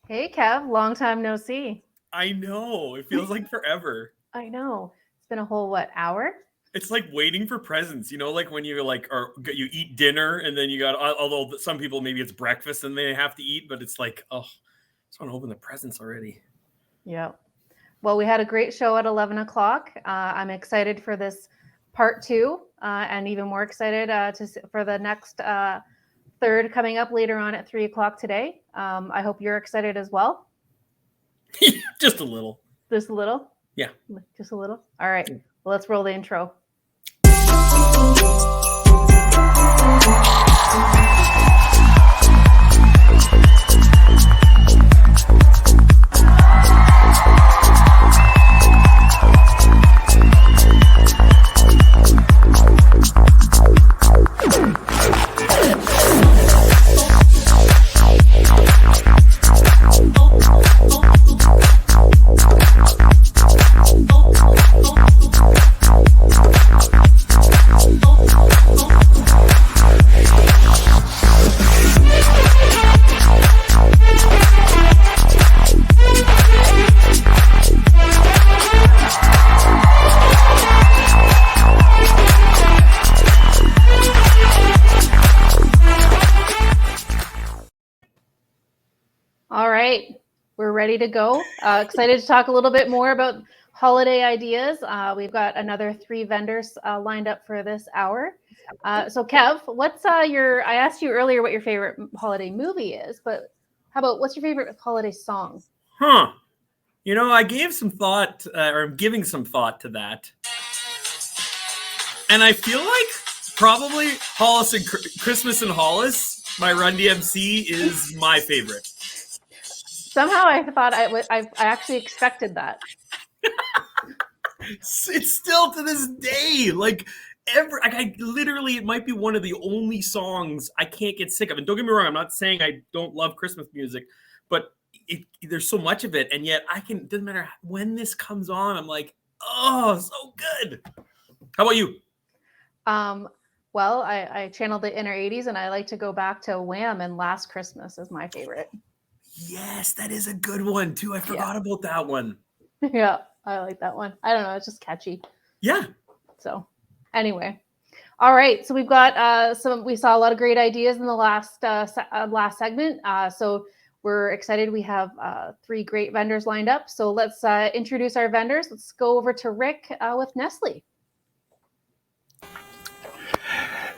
Hey, Kev. Long time no see. I know. It feels like forever. I know. It's been a whole, what, hour? It's like waiting for presents, like when you you eat dinner and then you got. Although some people maybe it's breakfast and they have to eat, but it's like, oh, I just want to open the presents already. Yeah. Well, we had a great show at 11 o'clock. I'm excited for this part two, and even more excited for the next third coming up later on at 3 o'clock today. I hope you're excited as well. Just a little. Just a little? Yeah. Just a little? All right. Well, let's roll the intro. All right, we're ready to go. Excited to talk a little bit more about holiday ideas. We've got another 3 vendors lined up for this hour. So Kev, what's I asked you earlier what your favorite holiday movie is, but how about what's your favorite holiday song? Huh. I gave some thought, or I'm giving some thought to that. And I feel like probably Hollis and Christmas and Hollis by Run DMC is my favorite. Somehow I thought I actually expected that. It's still to this day, it might be one of the only songs I can't get sick of. And don't get me wrong, I'm not saying I don't love Christmas music, but there's so much of it, and yet it doesn't matter when this comes on, I'm like, oh, so good. How about you? Well, I channeled the inner 80s, and I like to go back to Wham and Last Christmas is my favorite. Yes, that is a good one too. I forgot about that one. Yeah, I like that one. I don't know, it's just catchy. Yeah. So anyway, all right. So we've got we saw a lot of great ideas in the last segment. So we're excited. We have 3 great vendors lined up. So let's introduce our vendors. Let's go over to Rick with Nestle.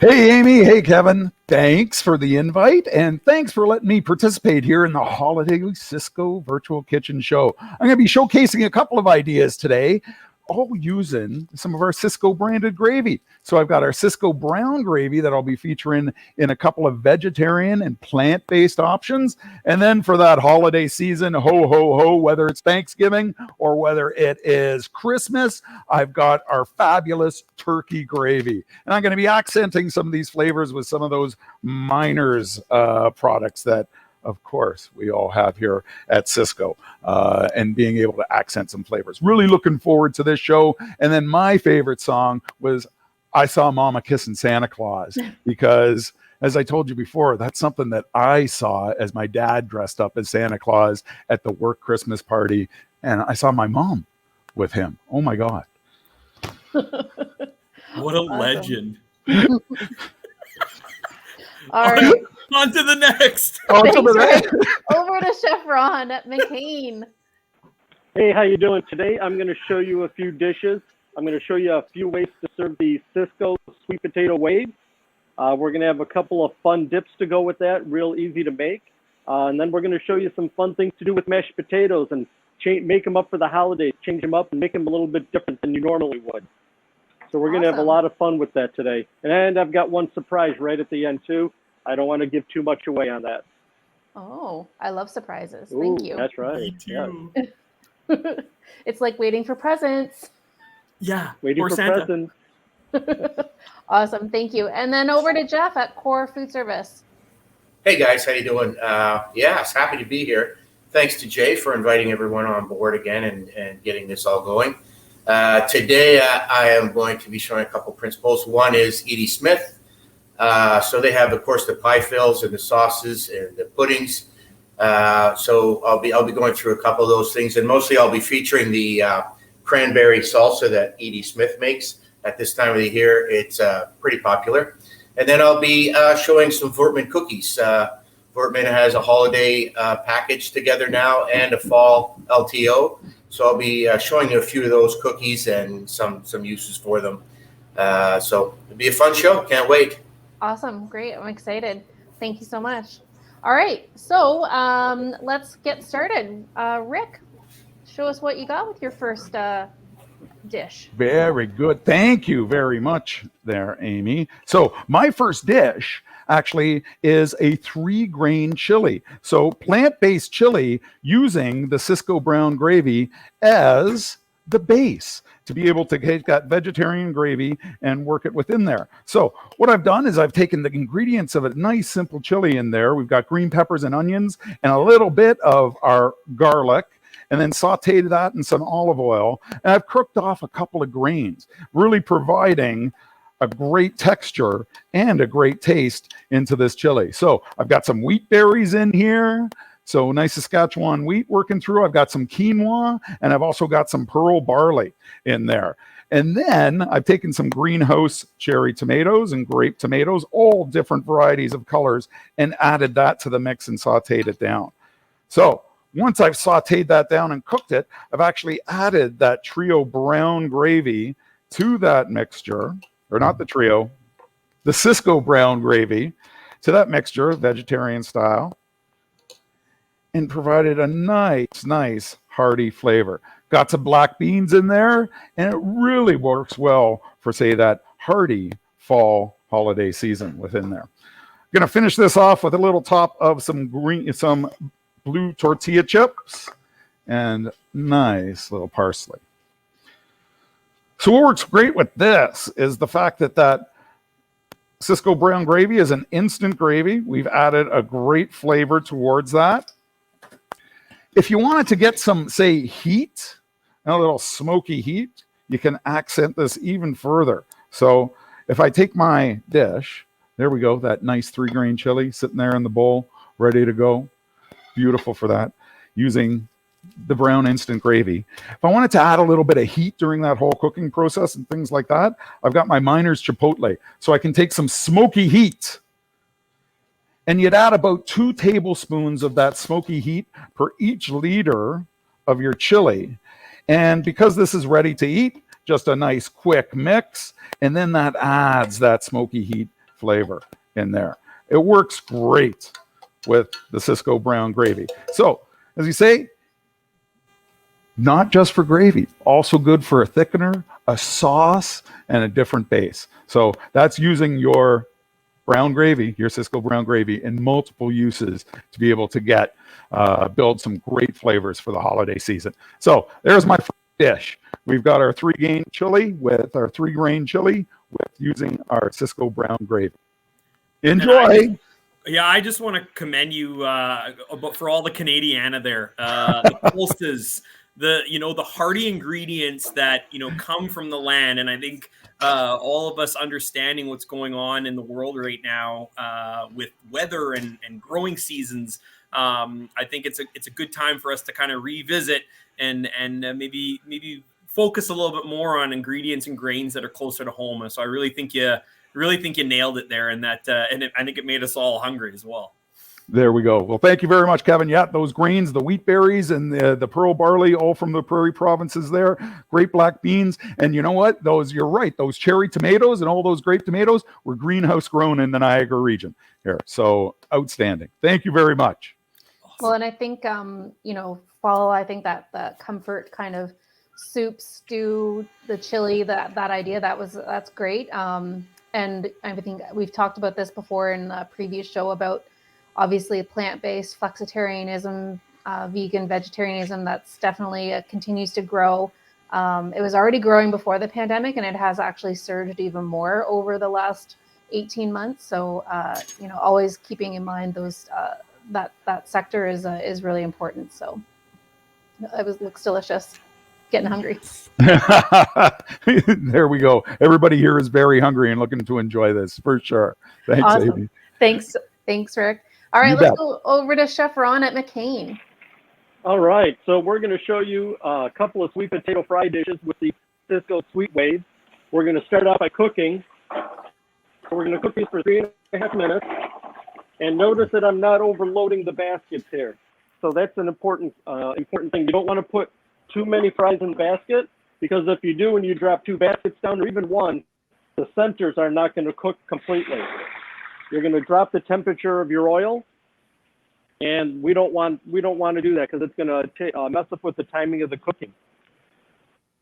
Hey, Amy. Hey, Kevin. Thanks for the invite, and thanks for letting me participate here in the Holiday Sysco Virtual Kitchen Show. I'm going to be showcasing a couple of ideas today, all using some of our Sysco branded gravy. So I've got our Sysco brown gravy that I'll be featuring in a couple of vegetarian and plant-based options. And then for that holiday season, ho, ho, ho, whether it's Thanksgiving or whether it is Christmas, I've got our fabulous turkey gravy. And I'm going to be accenting some of these flavors with some of those Miners products that, of course, we all have here at Sysco, and being able to accent some flavors. Really looking forward to this show. And then my favorite song was I Saw Mama Kissing Santa Claus, because as I told you before, that's something that I saw as my dad dressed up as Santa Claus at the work Christmas party. And I saw my mom with him. Oh my God. What a legend. All right. On to the next. Over to Chef Ron at McCain. Hey, how you doing? Today I'm going to show you a few dishes. I'm going to show you a few ways to serve the Sysco sweet potato waves. We're going to have a couple of fun dips to go with that, real easy to make. And then we're going to show you some fun things to do with mashed potatoes and make them up for the holidays, change them up and make them a little bit different than you normally would. So we're going to have a lot of fun with that today. And I've got one surprise right at the end too. I don't want to give too much away on that. Oh, I love surprises. Thank you. That's right. Me too. Yeah. It's like waiting for presents. Yeah. Waiting or for Santa. presents. Awesome. Thank you. And then over to Jeff at Core Foodservice. Hey guys, how you doing? Yes, happy to be here. Thanks to Jay for inviting everyone on board again and getting this all going. Today I am going to be showing a couple principles. One is Edie Smith. So they have, of course, the pie fills and the sauces and the puddings. So I'll be going through a couple of those things, and mostly I'll be featuring the cranberry salsa that Edie Smith makes at this time of the year. It's pretty popular. And then I'll be showing some Voortman cookies. Voortman has a holiday package together now and a fall LTO. So I'll be showing you a few of those cookies and some uses for them. So it'll be a fun show. Can't wait. Awesome. Great. I'm excited. Thank you so much. All right. So let's get started. Rick, show us what you got with your first dish. Very good. Thank you very much there, Amy. So my first dish actually is a 3-grain chili. So plant-based chili using the Sysco brown gravy as the base to be able to take that vegetarian gravy and work it within there. So what I've done is I've taken the ingredients of a nice simple chili in there. We've got green peppers and onions and a little bit of our garlic, and then sauteed that in some olive oil. And I've cooked off a couple of grains, really providing a great texture and a great taste into this chili. So I've got some wheat berries in here. So nice Saskatchewan wheat working through. I've got some quinoa, and I've also got some pearl barley in there. And then I've taken some greenhouse cherry tomatoes and grape tomatoes, all different varieties of colors, and added that to the mix and sauteed it down. So once I've sauteed that down and cooked it, I've actually added that trio brown gravy to that mixture, or not the trio, the Sysco brown gravy to that mixture, vegetarian style, and provided a nice hearty flavor. Got some black beans in there, and it really works well for, say, that hearty fall holiday season within there. Going to finish this off with a little top of some blue tortilla chips and nice little parsley. So what works great with this is the fact that Sysco brown gravy is an instant gravy. We've added a great flavor towards that. If you wanted to get some, say, heat, a little smoky heat, you can accent this even further. So if I take my dish, there we go, that nice 3-grain chili sitting there in the bowl, ready to go. Beautiful for that, using the brown instant gravy. If I wanted to add a little bit of heat during that whole cooking process and things like that, I've got my Miner's Chipotle. So I can take some smoky heat, and you'd add about 2 tablespoons of that smoky heat per each liter of your chili. And because this is ready to eat, just a nice quick mix, and then that adds that smoky heat flavor in there. It works great with the Sysco brown gravy. So, as you say, not just for gravy, also good for a thickener, a sauce, and a different base. So that's using your brown gravy, your Sysco brown gravy, in multiple uses to be able to get build some great flavors for the holiday season. So there's my first dish. We've got our 3-grain chili with using our Sysco brown gravy. Enjoy. I just want to commend you for all the Canadiana there. The pulses, the hearty ingredients that come from the land, and I think all of us understanding what's going on in the world right now with weather and growing seasons. I think it's a good time for us to kind of revisit and maybe focus a little bit more on ingredients and grains that are closer to home. And so I really think you nailed it there, and I think it made us all hungry as well. There we go. Well, thank you very much, Kevin. Yeah, those grains, the wheat berries and the pearl barley, all from the prairie provinces there. Great black beans. And you know what? You're right. Those cherry tomatoes and all those grape tomatoes were greenhouse grown in the Niagara region here. So outstanding. Thank you very much. Well, and I think, follow, I think that the comfort kind of soup, stew, the chili, that idea, that's great. And I think we've talked about this before in a previous show about obviously plant-based flexitarianism, vegan vegetarianism. That's definitely continues to grow. It was already growing before the pandemic, and it has actually surged even more over the last 18 months. So, always keeping in mind those that sector is really important. So, looks delicious. Getting hungry. There we go. Everybody here is very hungry and looking to enjoy this for sure. Thanks, awesome. Amy. Thanks, Rick. All right, You let's bet. go over to Chef Ron at McCain. All right, so we're going to show you a couple of sweet potato fry dishes with the Sysco Sweet Wave. We're going to start out by cooking. So we're going to cook these for 3.5 minutes. And notice that I'm not overloading the baskets here. So that's an important thing. You don't want to put too many fries in the basket, because if you do and you drop 2 baskets down, or even 1, the centers are not going to cook completely. You're going to drop the temperature of your oil, and we don't want to do that, because it's going to mess up with the timing of the cooking.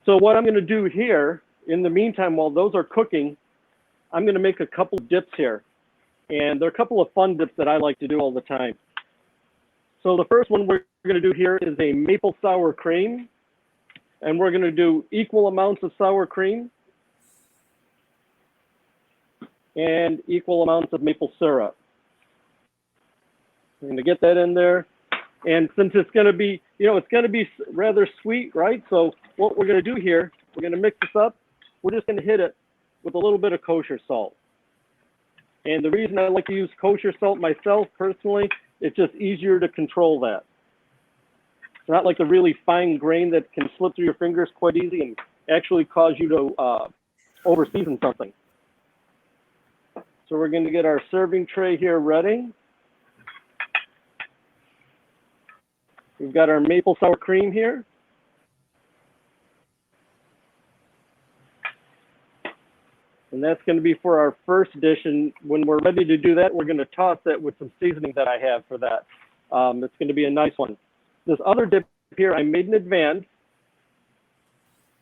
So what I'm going to do here, in the meantime, while those are cooking, I'm going to make a couple dips here. And there are a couple of fun dips that I like to do all the time. So the first one we're going to do here is a maple sour cream. And we're going to do equal amounts of sour cream and equal amounts of maple syrup. I'm going to get that in there. And since it's going to be, it's going to be rather sweet, right? So what we're going to do here, we're going to mix this up. We're just going to hit it with a little bit of kosher salt. And the reason I like to use kosher salt myself personally, it's just easier to control that. It's not like the really fine grain that can slip through your fingers quite easy and actually cause you to over-season something. So we're going to get our serving tray here ready. We've got our maple sour cream here. And that's going to be for our first dish. And when we're ready to do that, we're going to toss that with some seasoning that I have for that. It's going to be a nice one. This other dip here I made in advance.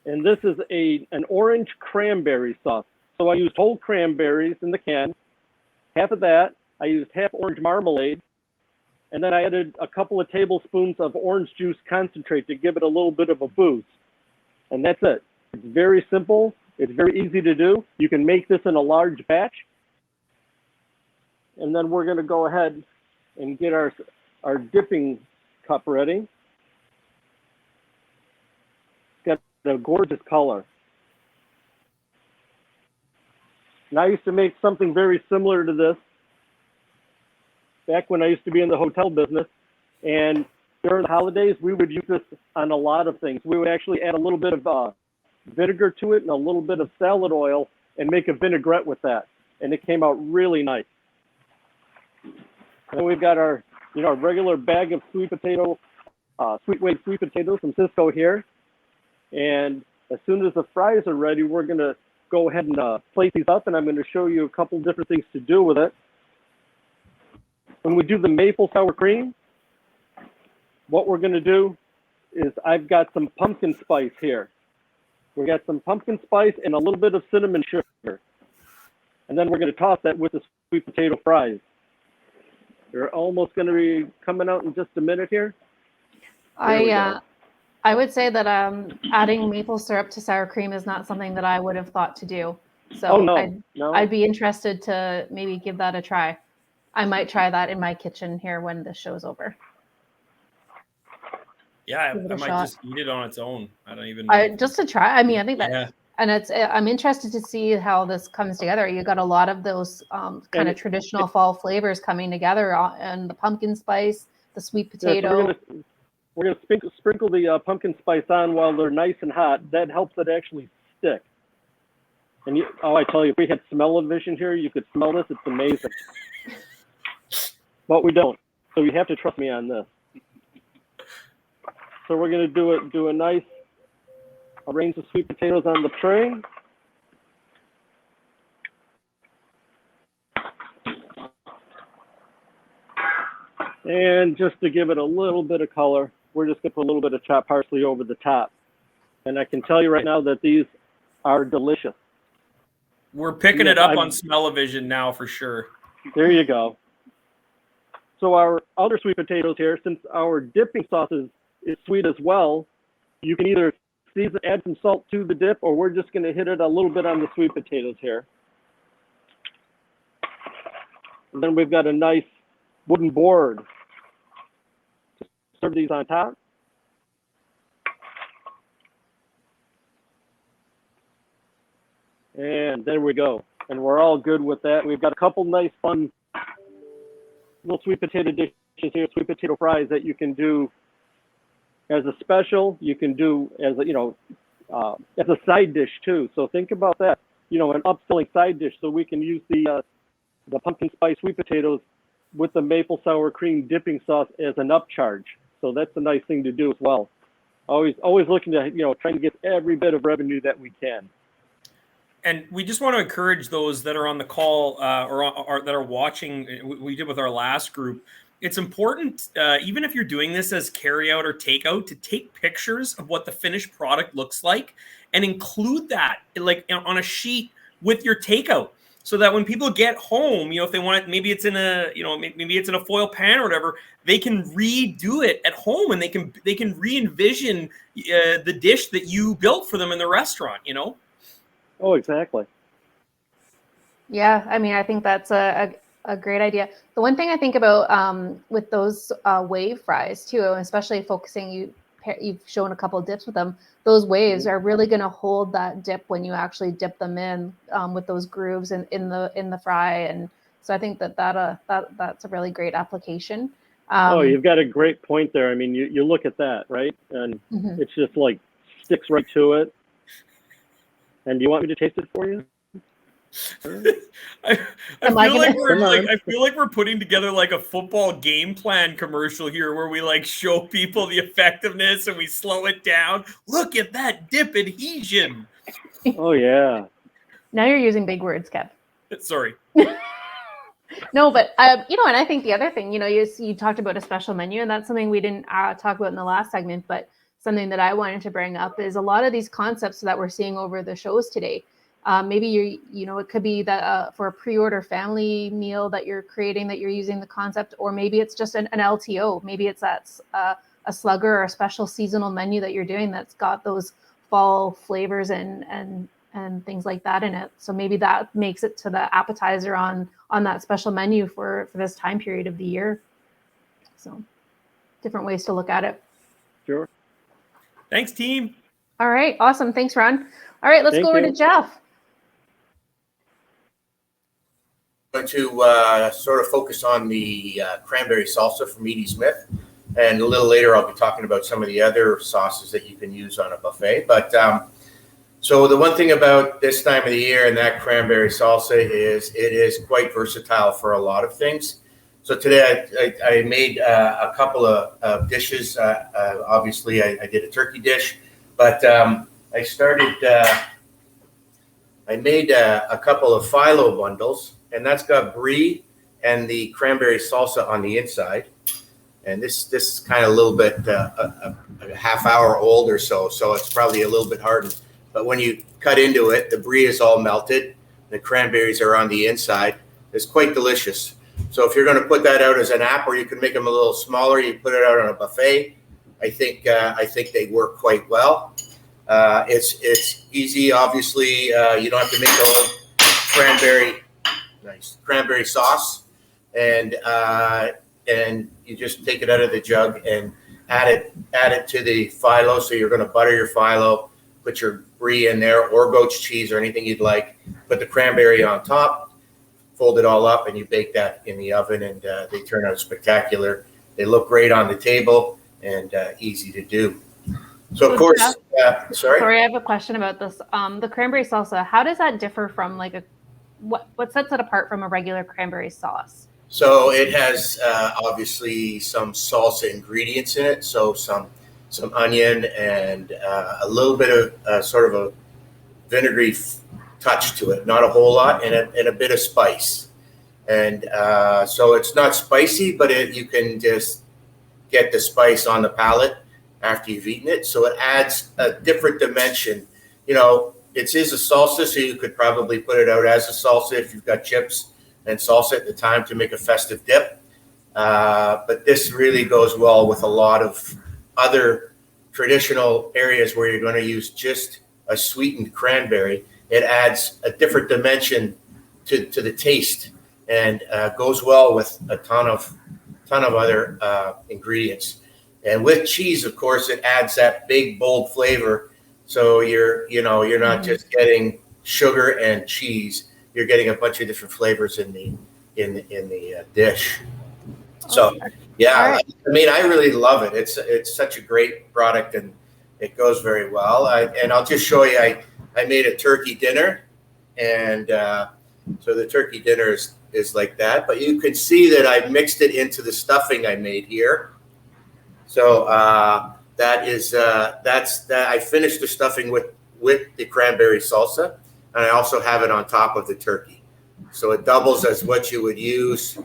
And this is an orange cranberry sauce. So I used whole cranberries in the can. Half of that. I used half orange marmalade. And then I added a couple of tablespoons of orange juice concentrate to give it a little bit of a boost. And that's it. It's very simple. It's very easy to do. You can make this in a large batch. And then we're going to go ahead and get our dipping cup ready. It's got a gorgeous color. And I used to make something very similar to this back when I used to be in the hotel business. And during the holidays, we would use this on a lot of things. We would actually add a little bit of vinegar to it and a little bit of salad oil and make a vinaigrette with that. And it came out really nice. And we've got our, our regular bag of sweet wave sweet potatoes from Sysco here. And as soon as the fries are ready, we're going to go ahead and place these up, and I'm going to show you a couple different things to do with it. When we do the maple sour cream, what we're going to do is I've got some pumpkin spice here. We got some pumpkin spice and a little bit of cinnamon sugar. And then we're going to toss that with the sweet potato fries. They're almost going to be coming out in just a minute here. I would say that adding maple syrup to sour cream is not something that I would have thought to do. So I'd be interested to maybe give that a try. I might try that in my kitchen here when this show's over. Yeah, I might just eat it on its own. I don't even know. Just to try. I mean, I think that, and I'm interested to see how this comes together. You got a lot of those kind of traditional fall flavors coming together, and the pumpkin spice, the sweet potato. We're going to sprinkle the pumpkin spice on while they're nice and hot. That helps it actually stick. And I tell you, if we had smell-o-vision here, you could smell this. It's amazing. But we don't. So you have to trust me on this. So we're going to do a nice arrange the sweet potatoes on the tray. And just to give it a little bit of color, we're just going to put a little bit of chopped parsley over the top. And I can tell you right now that these are delicious. We're picking it up on smell-o-vision now for sure. There you go. So our other sweet potatoes here, since our dipping sauce is sweet as well, you can either add some salt to the dip, or we're just going to hit it a little bit on the sweet potatoes here. And then we've got a nice wooden board to serve these on top. And there we go. And we're all good with that. We've got a couple nice fun little sweet potato dishes here, sweet potato fries that you can do as a special. You can do as a, as a side dish too. So think about that, an upselling side dish. So we can use the pumpkin spice sweet potatoes with the maple sour cream dipping sauce as an upcharge. So that's a nice thing to do as well. Always looking to, trying to get every bit of revenue that we can. And we just want to encourage those that are on the call or that are watching. We did with our last group. It's important, even if you're doing this as carryout or takeout, to take pictures of what the finished product looks like and include that like on a sheet with your takeout, so that when people get home, if they want it, maybe it's in a, maybe it's in a foil pan or whatever, they can redo it at home and they can re-envision the dish that you built for them in the restaurant. Oh, exactly. Yeah, I mean, I think that's a great idea. The one thing I think about with those wave fries too, especially focusing, you've shown a couple of dips with them. Those waves are really going to hold that dip when you actually dip them in with those grooves in the fry, and so I think that's a really great application. You've got a great point there. I mean, you look at that, right, and it's just like sticks right to it. And do you want me to taste it for you? I feel like we're putting together like a football game plan commercial here where we like show people the effectiveness and we slow it down. Look at that dip adhesion. Oh yeah. Now you're using big words, Kev. Sorry. No, but and I think the other thing, you talked about a special menu, and that's something we didn't talk about in the last segment, but something that I wanted to bring up is a lot of these concepts that we're seeing over the shows today. Maybe it could be that for a pre-order family meal that you're creating, that you're using the concept, or maybe it's just an LTO. Maybe it's a slugger or a special seasonal menu that you're doing that's got those fall flavors and things like that in it. So maybe that makes it to the appetizer on that special menu for this time period of the year. So different ways to look at it. Sure. Thanks, team. All right. Awesome. Thanks, Ron. All right, let's go over to Jeff. I'm going to sort of focus on the cranberry salsa from Edie Smith. And a little later, I'll be talking about some of the other sauces that you can use on a buffet. But so the one thing about this time of the year and that cranberry salsa is it is quite versatile for a lot of things. So today I made a couple of dishes. Obviously, I did a turkey dish, but I made a couple of phyllo bundles, and that's got brie and the cranberry salsa on the inside. And this is kind of a little bit a half hour old or so it's probably a little bit hardened. But when you cut into it, the brie is all melted. The cranberries are on the inside. It's quite delicious. So if you're going to put that out as an app, or you can make them a little smaller, you put it out on a buffet. I think they work quite well. It's easy. Obviously, you don't have to make the cranberry sauce, and you just take it out of the jug and add it to the phyllo. So you're going to butter your phyllo, put your brie in there, or goat's cheese, or anything you'd like. Put the cranberry on top, fold it all up, and you bake that in the oven, and they turn out spectacular. They look great on the table and easy to do. So of course, sorry, I have a question about this. The cranberry salsa, how does that differ from what sets it apart from a regular cranberry sauce? So it has obviously some salsa ingredients in it. So some onion and a little bit of sort of a vinegary touch to it, not a whole lot, and a bit of spice. And so it's not spicy, but you can just get the spice on the palate after you've eaten it. So it adds a different dimension. It is a salsa, so you could probably put it out as a salsa if you've got chips and salsa at the time to make a festive dip. But this really goes well with a lot of other traditional areas where you're going to use just a sweetened cranberry. It adds a different dimension to the taste, and goes well with a ton of other ingredients. And with cheese, of course, it adds that big, bold flavor. So you're not just getting sugar and cheese. You're getting a bunch of different flavors in the dish. So, yeah, All right. I mean, I really love it. It's such a great product, and it goes very well. And I'll just show you. I made a turkey dinner, and so the turkey dinner is like that. But you can see that I mixed it into the stuffing I made here. So that's that. I finished the stuffing with the cranberry salsa, and I also have it on top of the turkey. So it doubles as what you would use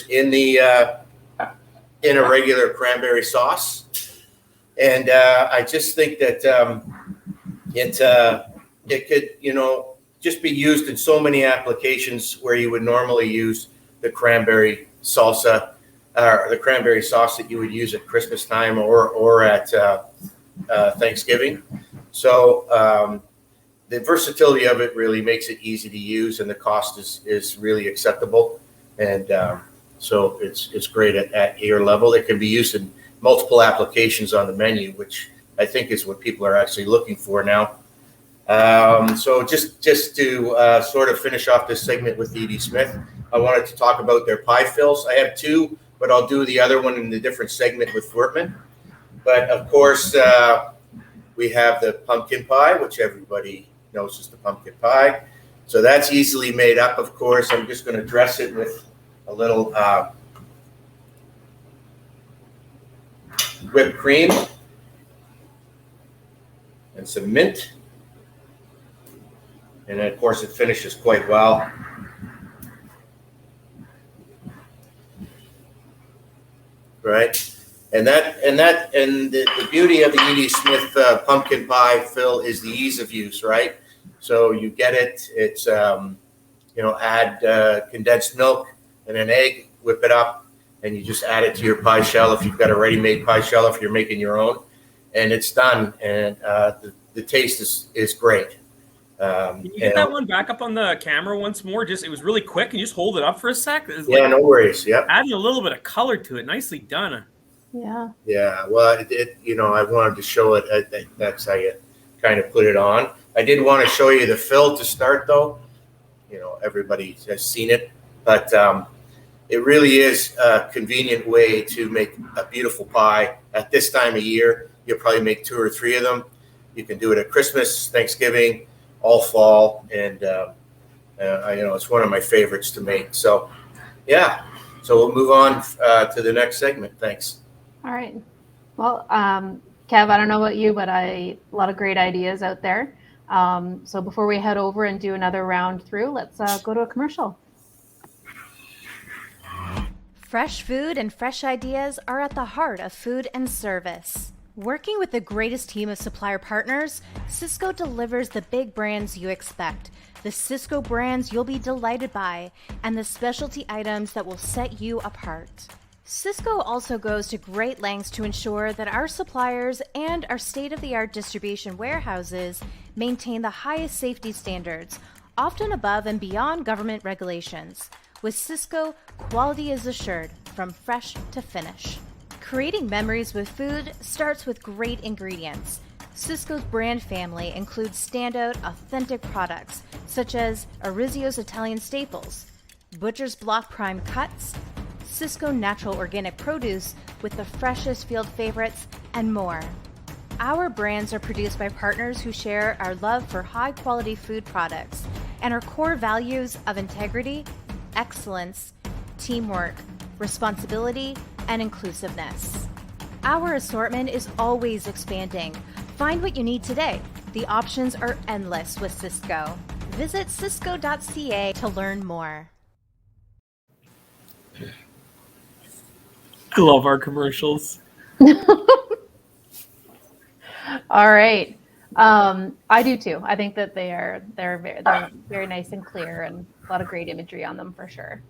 in a regular cranberry sauce. And I just think that it could, just be used in so many applications where you would normally use the cranberry salsa or the cranberry sauce that you would use at Christmas time or at Thanksgiving. So the versatility of it really makes it easy to use, and the cost is really acceptable. And so it's great at your level. It can be used in multiple applications on the menu, which I think is what people are actually looking for now. So just to sort of finish off this segment with Edie Smith, I wanted to talk about their pie fills. I have two, but I'll do the other one in a different segment with Fortman. But of course, we have the pumpkin pie, which everybody knows is the pumpkin pie. So that's easily made up, of course. I'm just going to dress it with a little whipped cream and some mint. And then, of course, it finishes quite well. Right? And the beauty of the Edie Smith pumpkin pie fill is the ease of use, right? So you get it, it's, add condensed milk and an egg, whip it up, and you just add it to your pie shell if you've got a ready-made pie shell, if you're making your own, and it's done. And the taste is great. Can you get that one back up on the camera once more? It was really quick. Can you just hold it up for a sec? No worries. Yeah. Adding a little bit of color to it. Nicely done. Yeah. Yeah. Well, I wanted to show it. That's how you kind of put it on. I did want to show you the fill to start, though. Everybody has seen it, but it really is a convenient way to make a beautiful pie at this time of year. You'll probably make 2 or 3 of them. You can do it at Christmas, Thanksgiving, all fall, and it's one of my favorites to make. So, yeah. So we'll move on to the next segment. Thanks. All right. Well, Kev, I don't know about you, but a lot of great ideas out there. So before we head over and do another round through, let's go to a commercial. Fresh food and fresh ideas are at the heart of food and service. Working with the greatest team of supplier partners, Sysco delivers the big brands you expect, the Sysco brands you'll be delighted by, and the specialty items that will set you apart. Sysco also goes to great lengths to ensure that our suppliers and our state-of-the-art distribution warehouses maintain the highest safety standards, often above and beyond government regulations. With Sysco, quality is assured from fresh to finish. Creating memories with food starts with great ingredients. Sysco's brand family includes standout, authentic products such as Orizio's Italian staples, Butcher's Block Prime cuts, Sysco natural organic produce with the freshest field favorites, and more. Our brands are produced by partners who share our love for high-quality food products and our core values of integrity, excellence, teamwork, responsibility, and inclusiveness. Our assortment is always expanding. Find what you need today. The options are endless with Sysco. Visit sysco.ca to learn more. I love our commercials. All right. I do too. I think that they're very nice and clear, and a lot of great imagery on them for sure.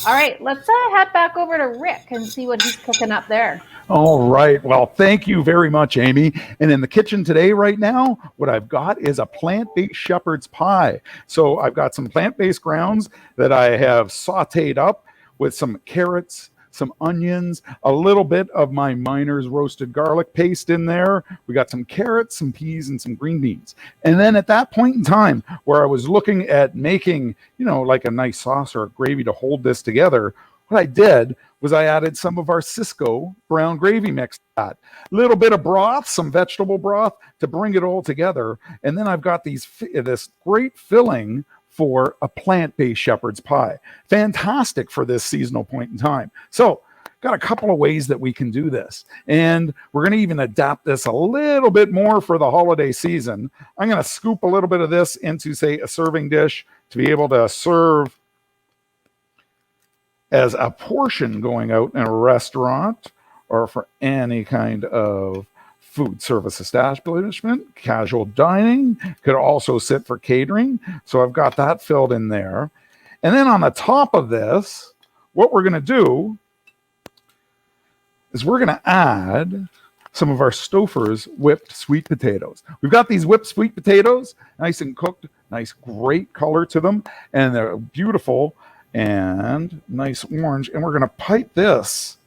All right, let's head back over to Rick and see what he's cooking up there. All right. Well, thank you very much, Amy. And in the kitchen today, right now, what I've got is a plant-based shepherd's pie. So I've got some plant-based grounds that I have sauteed up with some carrots, some onions, a little bit of my Miner's roasted garlic paste in there. We got some carrots, some peas, and some green beans. And then at that point in time where I was looking at making, like a nice sauce or a gravy to hold this together, what I did was I added some of our Sysco brown gravy mix to that. A little bit of broth, some vegetable broth to bring it all together. And then I've got this great filling for a plant-based shepherd's pie. Fantastic for this seasonal point in time. So got a couple of ways that we can do this. And we're going to even adapt this a little bit more for the holiday season. I'm going to scoop a little bit of this into, say, a serving dish to be able to serve as a portion going out in a restaurant or for any kind of food service establishment. Casual dining could also sit for catering. So I've got that filled in there. And then on the top of this, what we're going to do is we're going to add some of our Stouffer's whipped sweet potatoes. We've got these whipped sweet potatoes, nice and cooked, nice, great color to them, and they're beautiful and nice orange. And we're going to pipe this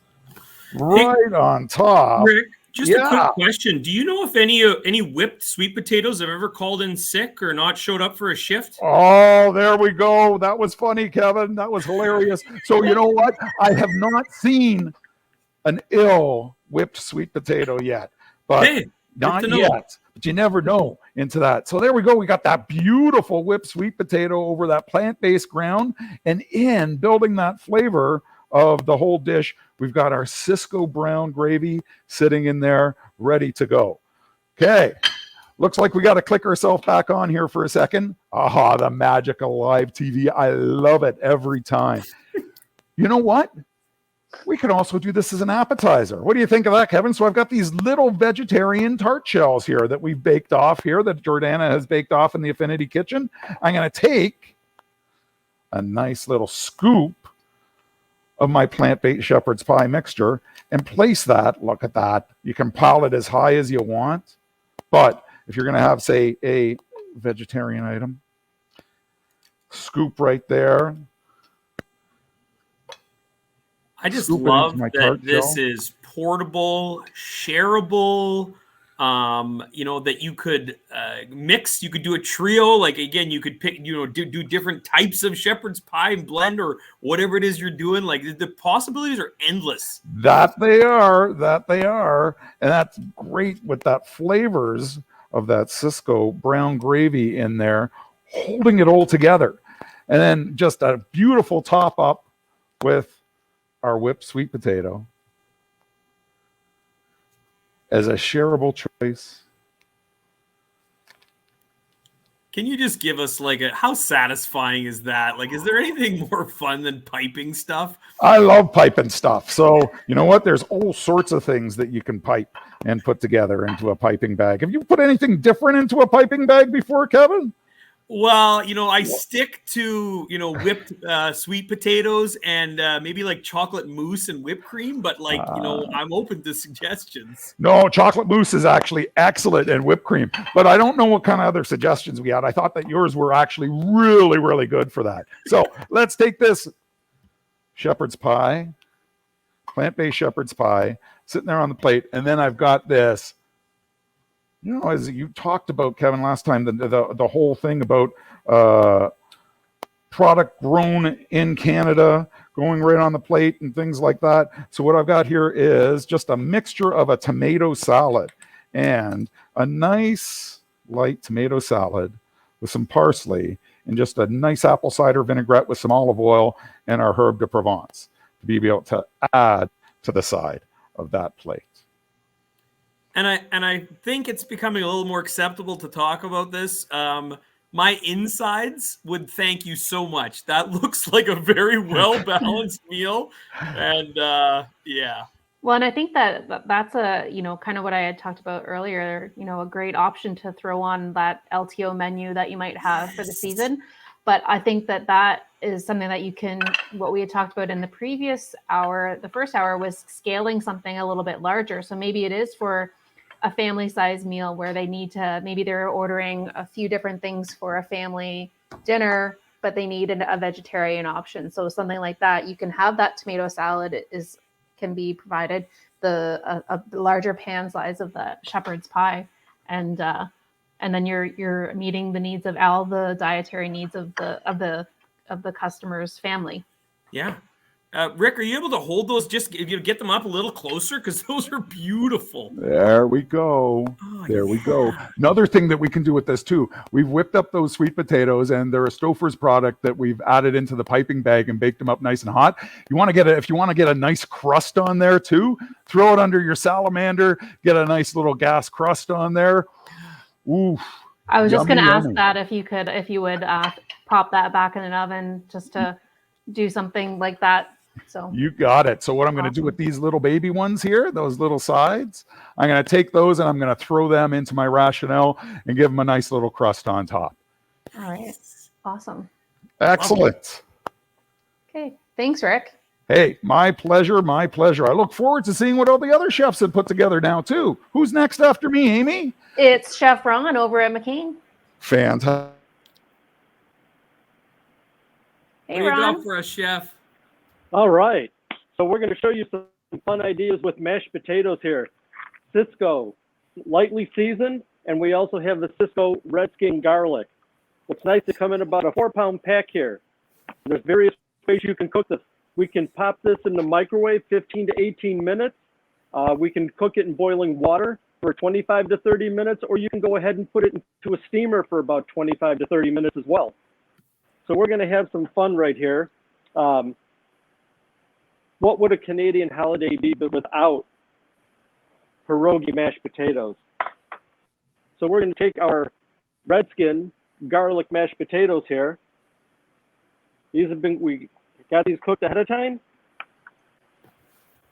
right on top. Rick, just a quick question. Do you know if any whipped sweet potatoes have ever called in sick or not showed up for a shift? Oh, there we go. That was funny, Kevin. That was hilarious. So you know what? I have not seen an ill whipped sweet potato yet, but not yet. But you never know into that. So there we go. We got that beautiful whipped sweet potato over that plant-based ground, and in building that flavor of the whole dish, we've got our Sysco brown gravy sitting in there, ready to go. Okay. Looks like we got to click ourselves back on here for a second. Aha, the magic of live TV. I love it every time. You know what? We can also do this as an appetizer. What do you think of that, Kevin? So I've got these little vegetarian tart shells here that we've baked off here, that Jordana has baked off in the Affinity Kitchen. I'm going to take a nice little scoop of my plant-based shepherd's pie mixture and place that. Look at that. You can pile it as high as you want. But if you're going to have, say, a vegetarian item, scoop right there. I just love that this is portable, shareable, that you could mix. You could do a trio. Like, again, you could pick, do different types of shepherd's pie and blend or whatever it is you're doing. Like, the possibilities are endless. That they are. And that's great with that flavors of that Sysco brown gravy in there, holding it all together. And then just a beautiful top up with our whipped sweet potato as a shareable choice. Can you just give us how satisfying is that? Like, is there anything more fun than piping stuff? I love piping stuff. So you know what? There's all sorts of things that you can pipe and put together into a piping bag. Have you put anything different into a piping bag before, Kevin? Well, I stick to, whipped sweet potatoes and maybe like chocolate mousse and whipped cream, but I'm open to suggestions. No, chocolate mousse is actually excellent and whipped cream, but I don't know what kind of other suggestions we had. I thought that yours were actually really, really good for that. So let's take this shepherd's pie, plant-based shepherd's pie, sitting there on the plate, and then I've got this. As you talked about, Kevin, last time, the whole thing about product grown in Canada going right on the plate and things like that. So what I've got here is just a mixture of a tomato salad and a nice light tomato salad with some parsley and just a nice apple cider vinaigrette with some olive oil and our herb de Provence to be able to add to the side of that plate. And I think it's becoming a little more acceptable to talk about this. My insides would thank you so much. That looks like a very well-balanced meal. And yeah. Well, and I think that's a, kind of what I had talked about earlier, a great option to throw on that LTO menu that you might have for the season. But I think that is something that you can, what we had talked about in the previous hour, the first hour, was scaling something a little bit larger. So maybe it is for a family size meal where they need to, maybe they're ordering a few different things for a family dinner, but they need a vegetarian option. So something like that, you can have that tomato salad can be provided, a larger pan size of the shepherd's pie, and then you're meeting the needs of all the dietary needs of the customer's family. Yeah. Rick, are you able to hold those? Just get them up a little closer because those are beautiful. There we go. Oh, There we go. yeah. Another thing that we can do with this too, we've whipped up those sweet potatoes, and they're a Stouffer's product that we've added into the piping bag and baked them up nice and hot. You want to get if you want to get a nice crust on there too, throw it under your salamander, get a nice little gas crust on there. Ooh. I was just going to ask yummy. that if you would pop that back in an oven just to do something like that. So You got it. So what I'm going to do with these little baby ones here, those little sides, I'm going to take those and I'm going to throw them into my rationale and give them a nice little crust on top. All right. Awesome. Excellent. Okay. Thanks, Rick. Hey, my pleasure, my pleasure. I look forward to seeing what all the other chefs have put together now too. Who's next after me, Amy? It's Chef Ron over at McCain. Fantastic. Hey, What do you Ron. got for us, Chef? All right. So we're going to show you some fun ideas with mashed potatoes here. Sysco, lightly seasoned, and we also have the Sysco Redskin garlic. What's nice to come in about a 4-pound pack here. There's various ways you can cook this. We can pop this in the microwave 15 to 18 minutes. We can cook it in boiling water for 25 to 30 minutes, or you can go ahead and put it into a steamer for about 25 to 30 minutes as well. So we're going to have some fun right here. What would a Canadian holiday be but without pierogi mashed potatoes? So we're going to take our Redskin garlic mashed potatoes here. We got these cooked ahead of time.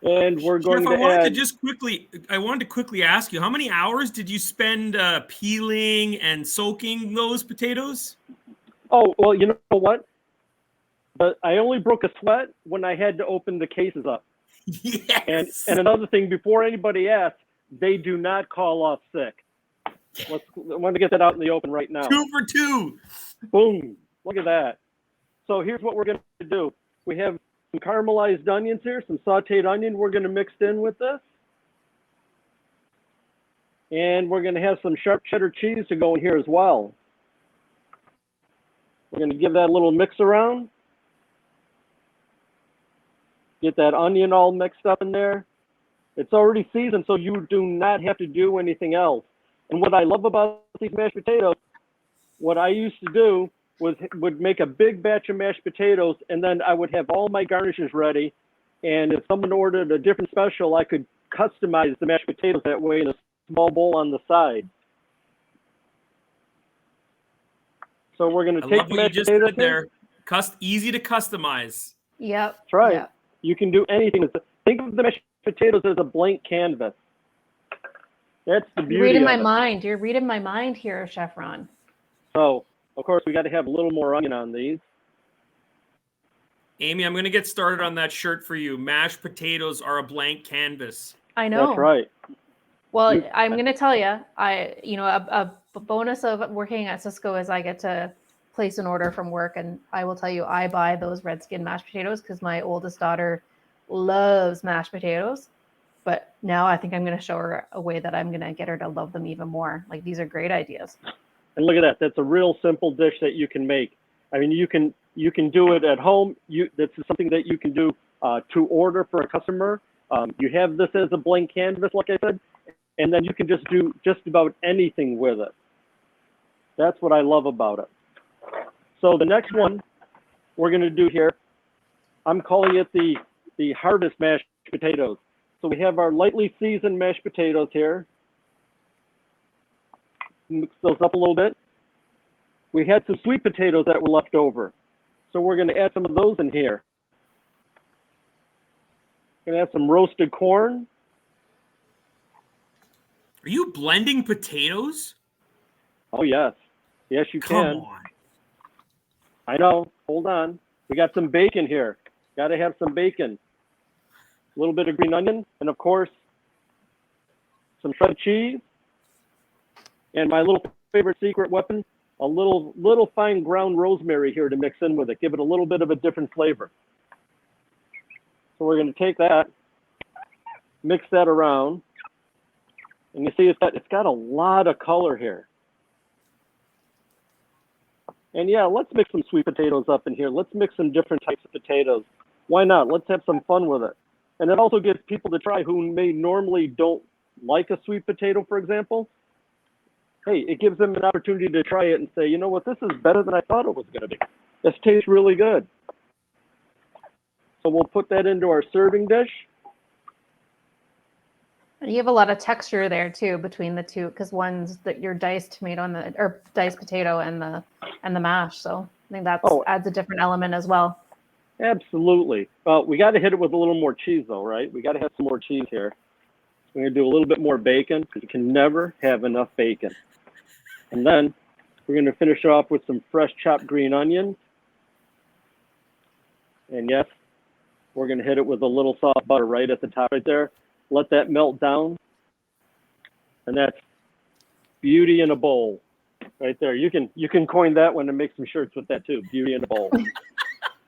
And we're going Chef, to I wanted to quickly ask you, how many hours did you spend peeling and soaking those potatoes? Oh, well, you know what? But I only broke a sweat when I had to open the cases up. Yes. And another thing, before anybody asks, they do not call off sick. I want to get that out in the open right now. 2 for 2. Boom. Look at that. So here's what we're going to do. We have some caramelized onions here, some sauteed onion we're going to mix in with this. And we're going to have some sharp cheddar cheese to go in here as well. We're going to give that a little mix around. Get that onion all mixed up in there. It's already seasoned, so you do not have to do anything else. And what I love about these mashed potatoes, what I used to do would make a big batch of mashed potatoes, and then I would have all my garnishes ready. And if someone ordered a different special, I could customize the mashed potatoes that way in a small bowl on the side. So we're going to take the mashed potatoes there. Easy to customize. Yep. That's right. Yep. You can do anything. Think of the mashed potatoes as a blank canvas. That's the beauty. You're reading my of it. mind. You're reading my mind here, Chef Ron. So, of course, we got to have a little more onion on these. Amy, I'm going to get started on that shirt for you. Mashed potatoes are a blank canvas. I know. That's right. Well, I'm going to tell you, a bonus of working at Sysco is I get to place an order from work, and I will tell you, I buy those Redskin mashed potatoes because my oldest daughter loves mashed potatoes. But now I think I'm going to show her a way that I'm going to get her to love them even more. Like, these are great ideas. And look at that. That's a real simple dish that you can make. I mean, you can do it at home. This is something that you can do to order for a customer. You have this as a blank canvas, like I said, and then you can just do just about anything with it. That's what I love about it. So the next one we're going to do here, I'm calling it the harvest mashed potatoes. So we have our lightly seasoned mashed potatoes here. Mix those up a little bit. We had some sweet potatoes that were left over. So we're going to add some of those in here. Going to add some roasted corn. Are you blending potatoes? Oh, yes. Yes, you can. Come on. I know. Hold on. We got some bacon here. Got to have some bacon. A little bit of green onion. And, of course, some shredded cheese. And my little favorite secret weapon, a little fine ground rosemary here to mix in with it. Give it a little bit of a different flavor. So we're going to take that, mix that around. And you see it's got a lot of color here. And yeah, let's mix some sweet potatoes up in here. Let's mix some different types of potatoes. Why not? Let's have some fun with it. And it also gets people to try who may normally don't like a sweet potato, for example. Hey, it gives them an opportunity to try it and say, you know what, this is better than I thought it was going to be. This tastes really good. So we'll put that into our serving dish. And you have a lot of texture there too between the two, because one's that your diced tomato and or diced potato and the mash. So I think that adds a different element as well. Absolutely. Well, we got to hit it with a little more cheese, though, right? We got to have some more cheese here. We're going to do a little bit more bacon, because you can never have enough bacon. And then we're going to finish off with some fresh chopped green onions. And yes, we're going to hit it with a little soft butter right at the top right there. Let that melt down. And that's beauty in a bowl right there. You can coin that one and make some shirts with that too. Beauty in a bowl.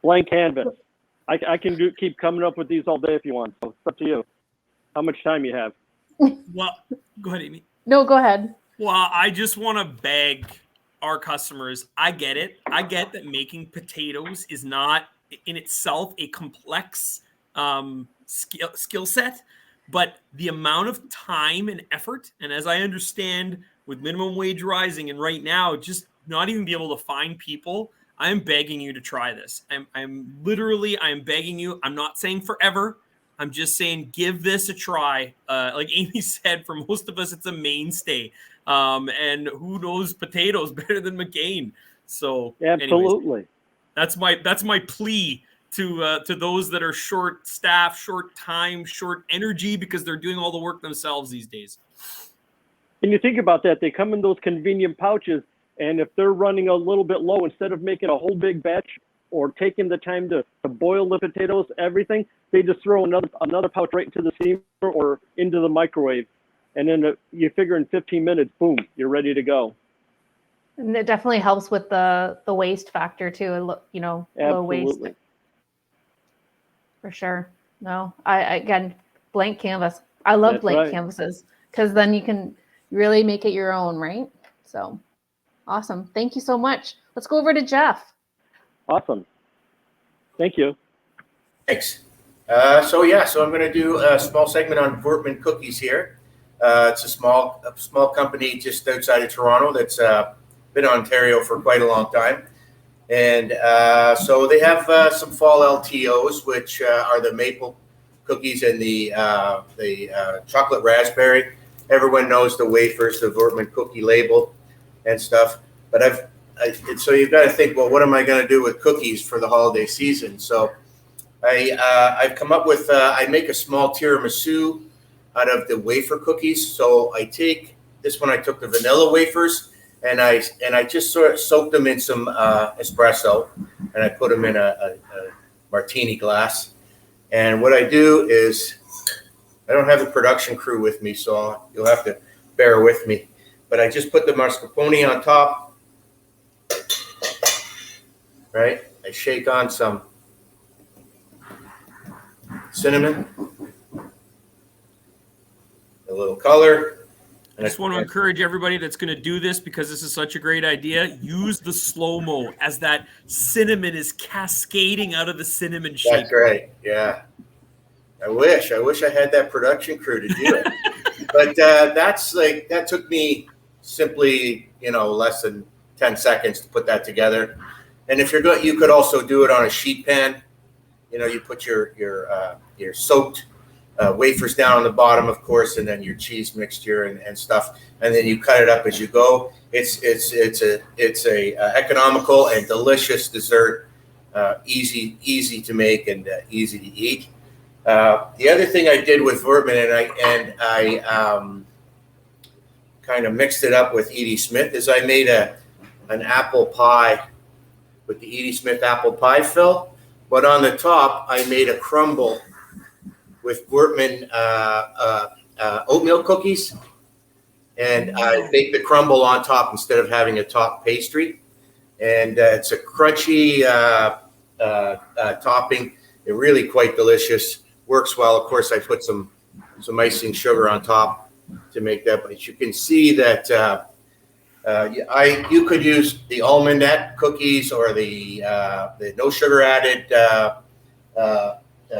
Blank canvas. I can keep coming up with these all day if you want. So it's up to you. How much time you have? Well, go ahead, Amy. No, go ahead. Well, I just want to beg our customers. I get it. I get that making potatoes is not in itself a complex skill set, but the amount of time and effort, and as I understand with minimum wage rising and right now, just not even be able to find people, I am begging you to try this. I'm begging you. I'm not saying forever. I'm just saying give this a try. Like Amy said, for most of us, it's a mainstay. And who knows potatoes better than McCain? So absolutely, anyways, that's my plea to those that are short staff, short time, short energy, because they're doing all the work themselves these days. And you think about that, they come in those convenient pouches, and if they're running a little bit low, instead of making a whole big batch or taking the time to boil the potatoes, everything, they just throw another pouch right into the steamer or into the microwave. And then you figure in 15 minutes, boom, you're ready to go. And it definitely helps with the waste factor too, low waste. For sure. No, I again, blank canvas. I love blank canvases, because then you can really make it your own, right? So awesome. Thank you so much. Let's go over to Jeff. Awesome. Thank you. Thanks. So I'm going to do a small segment on Voortman cookies here. It's a small company just outside of Toronto that's been in Ontario for quite a long time. And so they have some fall LTOs, which are the maple cookies and the chocolate raspberry. Everyone knows the wafers, the Voortman cookie label and stuff. But so you've got to think, well, what am I going to do with cookies for the holiday season? So I've come up with I make a small tiramisu out of the wafer cookies. So I take this one. I took the vanilla wafers and I just sort of soaked them in some espresso, and I put them in a martini glass. And what I do is, I don't have the production crew with me, so you'll have to bear with me. But I just put the mascarpone on top, right? I shake on some cinnamon, a little color. I just want to encourage everybody that's going to do this, because this is such a great idea. Use the slow-mo as that cinnamon is cascading out of the cinnamon shaker. That's right. Yeah. I wish I had that production crew to do it. But that took me simply, less than 10 seconds to put that together. And if you could also do it on a sheet pan. You put your soaked wafers down on the bottom, of course, and then your cheese mixture and stuff, and then you cut it up as you go. It's a economical and delicious dessert, easy to make and easy to eat. The other thing I did with Voortman, and I kind of mixed it up with Edie Smith, is I made an apple pie with the Edie Smith apple pie fill, but on the top I made a crumble with Voortman oatmeal cookies, and I baked the crumble on top instead of having a top pastry. And it's a crunchy topping. They're really quite delicious. Works well. Of course, I put some icing sugar on top to make that. But you can see that you could use the almondette cookies or the no sugar added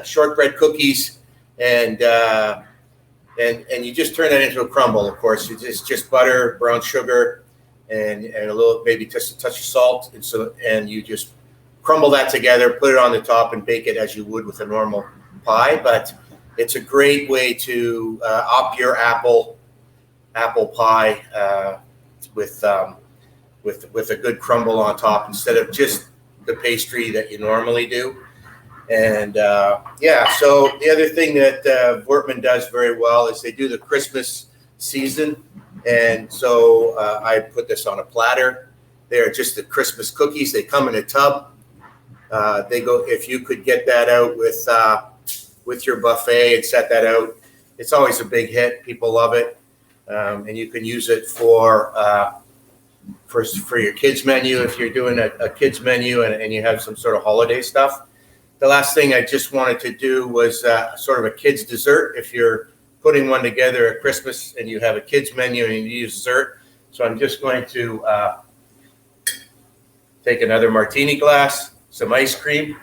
shortbread cookies, and you just turn that into a crumble. Of course, it's just butter, brown sugar, and a little, maybe just a touch of salt, and you just crumble that together, put it on the top, and bake it as you would with a normal pie. But it's a great way to up your apple pie with a good crumble on top instead of just the pastry that you normally do. And so the other thing that Voortman does very well is they do the Christmas season. And so I put this on a platter. They're just the Christmas cookies. They come in a tub. They go, if you could get that out with your buffet and set that out, it's always a big hit. People love it. And you can use it for your kids menu if you're doing a kids menu and you have some sort of holiday stuff. The last thing I just wanted to do was sort of a kids dessert. If you're putting one together at Christmas and you have a kids menu and you use dessert. So I'm just going to take another martini glass, some ice cream.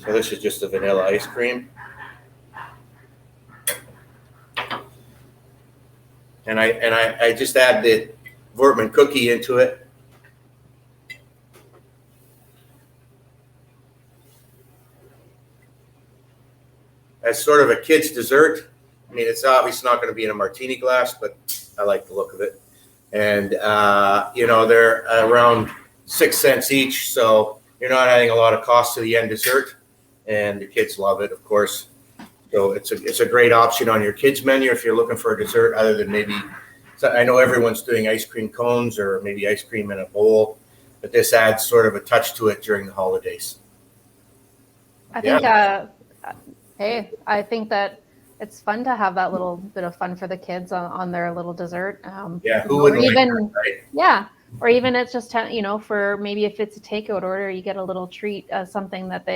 So this is just a vanilla ice cream. And I just add the Voortman cookie into it. As sort of a kid's dessert. I mean, it's obviously not going to be in a martini glass, but I like the look of it. And, they're around 6 cents each. So you're not adding a lot of cost to the end dessert. And the kids love it, of course. So it's a great option on your kids menu if you're looking for a dessert other than maybe, so I know everyone's doing ice cream cones or maybe ice cream in a bowl, but this adds sort of a touch to it during the holidays. I think that it's fun to have that little bit of fun for the kids on their little dessert. Who wouldn't like that, right? Yeah. Or even it's just, for maybe if it's a takeout order, you get a little treat, something that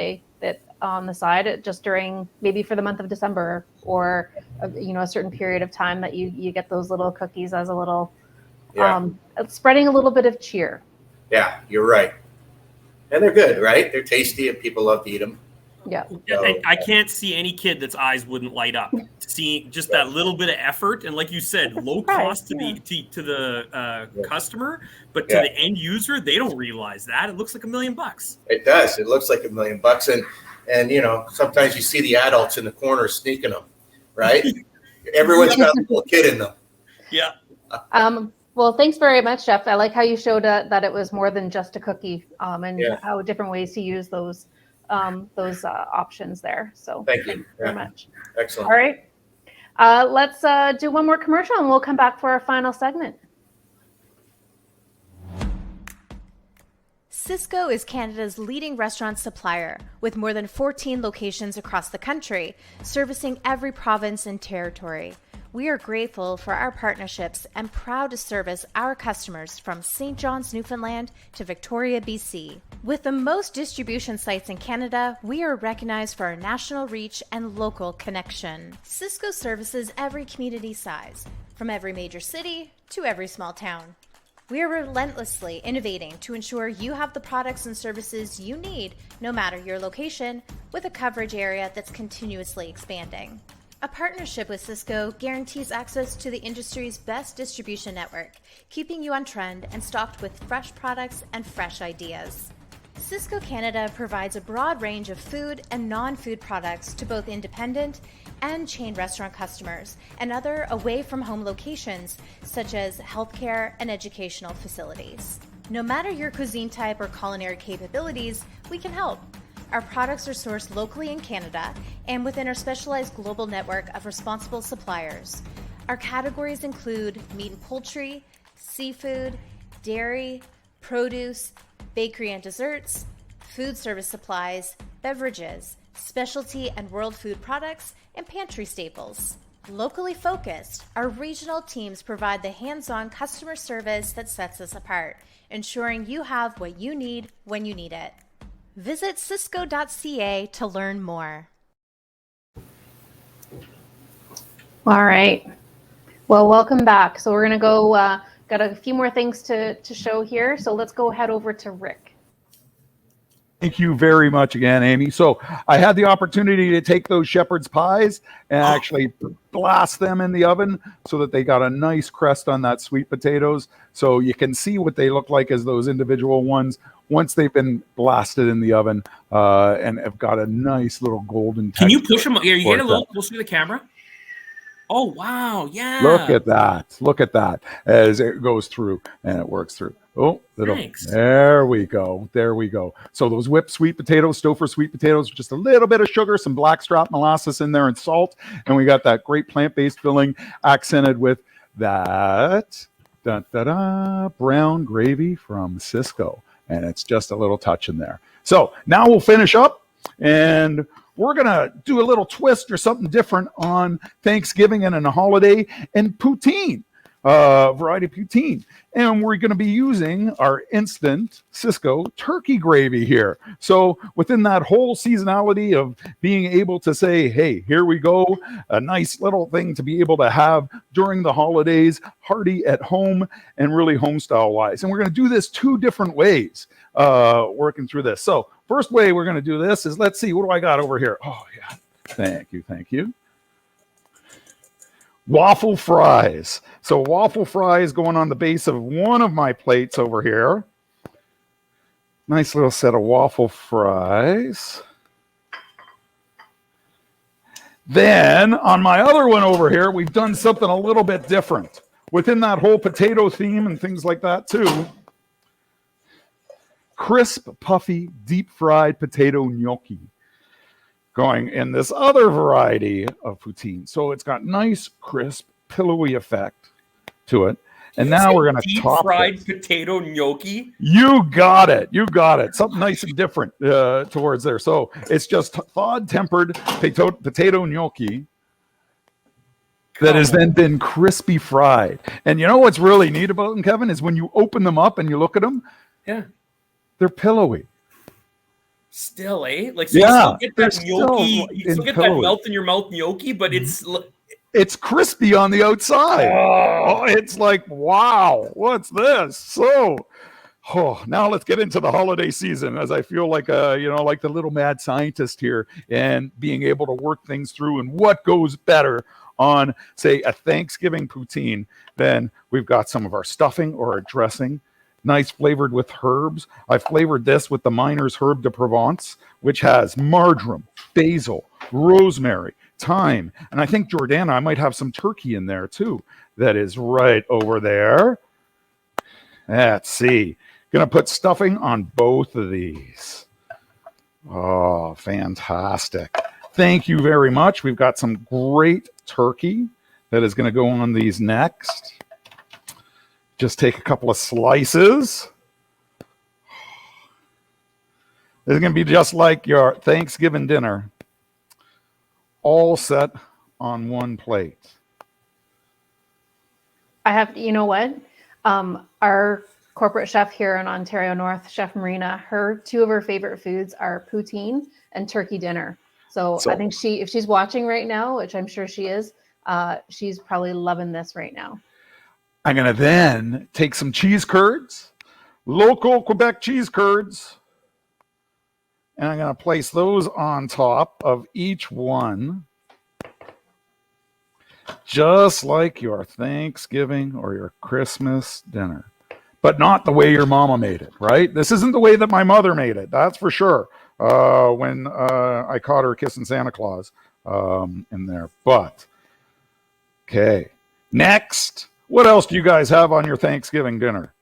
on the side just during maybe for the month of December or, a certain period of time that you get those little cookies as a little, spreading a little bit of cheer. Yeah, you're right. And they're good, right? They're tasty and people love to eat them. Yeah. So, I can't see any kid that's eyes wouldn't light up seeing just that little bit of effort. And like you said, low cost to the customer, but to the end user, they don't realize that. It looks like $1 million. It does. It looks like $1 million. And sometimes you see the adults in the corner sneaking them, right? Everyone's got a little kid in them. Yeah. Well, thanks very much, Jeff. I like how you showed that it was more than just a cookie and how different ways to use those options there. So thank you very much. Excellent. All right. Let's do one more commercial and we'll come back for our final segment. Sysco is Canada's leading restaurant supplier with more than 14 locations across the country, servicing every province and territory. We are grateful for our partnerships and proud to service our customers from St. John's, Newfoundland to Victoria, BC. With the most distribution sites in Canada, we are recognized for our national reach and local connection. Sysco services every community size, from every major city to every small town. We are relentlessly innovating to ensure you have the products and services you need, no matter your location, with a coverage area that's continuously expanding. A partnership with Sysco guarantees access to the industry's best distribution network, keeping you on trend and stocked with fresh products and fresh ideas. Sysco Canada provides a broad range of food and non-food products to both independent and chain restaurant customers and other away-from-home locations, such as healthcare and educational facilities. No matter your cuisine type or culinary capabilities, we can help. Our products are sourced locally in Canada and within our specialized global network of responsible suppliers. Our categories include meat and poultry, seafood, dairy, produce, bakery and desserts, food service supplies, beverages, specialty and world food products, and pantry staples. Locally focused, our regional teams provide the hands-on customer service that sets us apart, ensuring you have what you need when you need it. Visit Sysco.ca to learn more. All right. Well, welcome back. So we're going to go got a few more things to show here. So let's go head over to Rick. Thank you very much again, Amy. So I had the opportunity to take those shepherd's pies and actually blast them in the oven so that they got a nice crust on that sweet potatoes. So you can see what they look like as those individual ones once they've been blasted in the oven and have got a nice little golden texture. Can you push them? Yeah, you get a little closer to the camera. Oh, wow. Yeah. Look at that. Look at that as it goes through and it works through. Oh, there we go. There we go. So those whipped sweet potatoes, Stouffer sweet potatoes, just a little bit of sugar, some blackstrap molasses in there and salt. And we got that great plant-based filling accented with that brown gravy from Sysco. And it's just a little touch in there. So now we'll finish up and we're going to do a little twist or something different on Thanksgiving and a holiday and poutine, variety of poutine. And we're going to be using our instant Sysco turkey gravy here. So within that whole seasonality of being able to say, hey, here we go, a nice little thing to be able to have during the holidays, hearty at home and really home style wise. And we're going to do this two different ways, working through this. So first way we're going to do this is, let's see, what do I got over here? Oh, yeah. Thank you. Thank you. Waffle fries. So waffle fries going on the base of one of my plates over here. Nice little set of waffle fries. Then on my other one over here, we've done something a little bit different. Within that whole potato theme and things like that too. Crisp, puffy, deep fried potato gnocchi. Going in this other variety of poutine. So it's got nice, crisp, pillowy effect to it. And now we're going to top fried potato gnocchi. You got it. You got it. Something nice and different towards there. So it's just thawed, tempered potato gnocchi that has then been crispy fried. And you know what's really neat about them, Kevin, is when you open them up and you look at them, they're pillowy. Still, like, so you still get that gnocchi, you still get that melt in your mouth gnocchi, but it's crispy on the outside. Oh, it's like, wow, what's this? So, now let's get into the holiday season, as I feel like like the little mad scientist here, and being able to work things through and what goes better on, say, a Thanksgiving poutine. Then we've got some of our stuffing or our dressing. Nice flavored with herbs. I flavored this with the Miner's Herb de Provence, which has marjoram, basil, rosemary, thyme, and I think, Jordana, I might have some turkey in there too. That is right over there. Let's see. Gonna put stuffing on both of these. Oh, fantastic. Thank you very much. We've got some great turkey that is gonna go on these next. Just take a couple of slices. This is going to be just like your Thanksgiving dinner, all set on one plate. I have, you know what? Our corporate chef here in Ontario North, Chef Marina, two of her favorite foods are poutine and turkey dinner. So I think if she's watching right now, which I'm sure she is, she's probably loving this right now. I'm going to then take some cheese curds, local Quebec cheese curds, and I'm going to place those on top of each one, just like your Thanksgiving or your Christmas dinner, but not the way your mama made it, right? This isn't the way that my mother made it, that's for sure, when I caught her kissing Santa Claus in there. But, okay, next. What else do you guys have on your Thanksgiving dinner?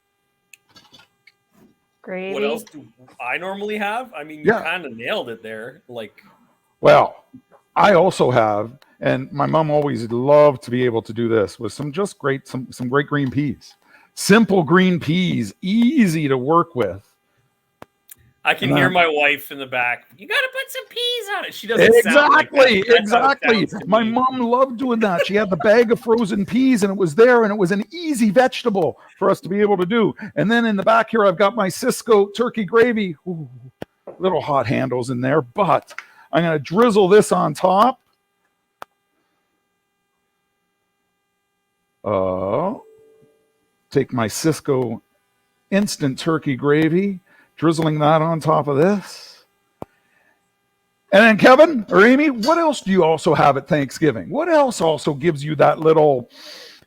Gravy. What else do I normally have? I mean, you kind of nailed it there. Well, I also have, and my mom always loved to be able to do this, with some great green peas. Simple green peas, easy to work with. I can hear my wife in the back. You got to put some peas on it. She doesn't exactly. My mom loved doing that. She had the bag of frozen peas, and it was there, and it was an easy vegetable for us to be able to do. And then in the back here, I've got my Sysco turkey gravy. Ooh, little hot handles in there, but I'm going to drizzle this on top. take my Sysco instant turkey gravy, drizzling that on top of this. And then Kevin or Amy, what else do you also have at Thanksgiving? What else also gives you that little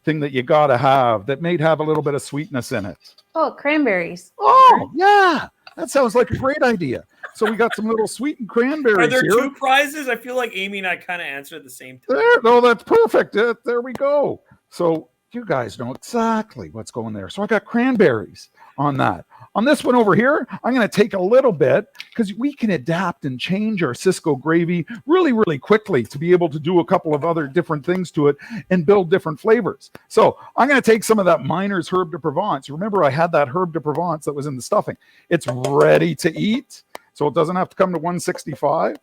thing that you got to have that may have a little bit of sweetness in it? Oh, cranberries. Oh, yeah. That sounds like a great idea. So we got some little sweetened cranberries. Are there here. 2 prizes? I feel like Amy and I kind of answered at the same time. There, no, that's perfect. There we go. So you guys know exactly what's going there. So I got cranberries on that. On this one over here, I'm going to take a little bit because we can adapt and change our Sysco gravy really, really quickly to be able to do a couple of other different things to it and build different flavors. So I'm going to take some of that Miner's herb de Provence. Remember, I had that herb de Provence that was in the stuffing. It's ready to eat, so it doesn't have to come to 165.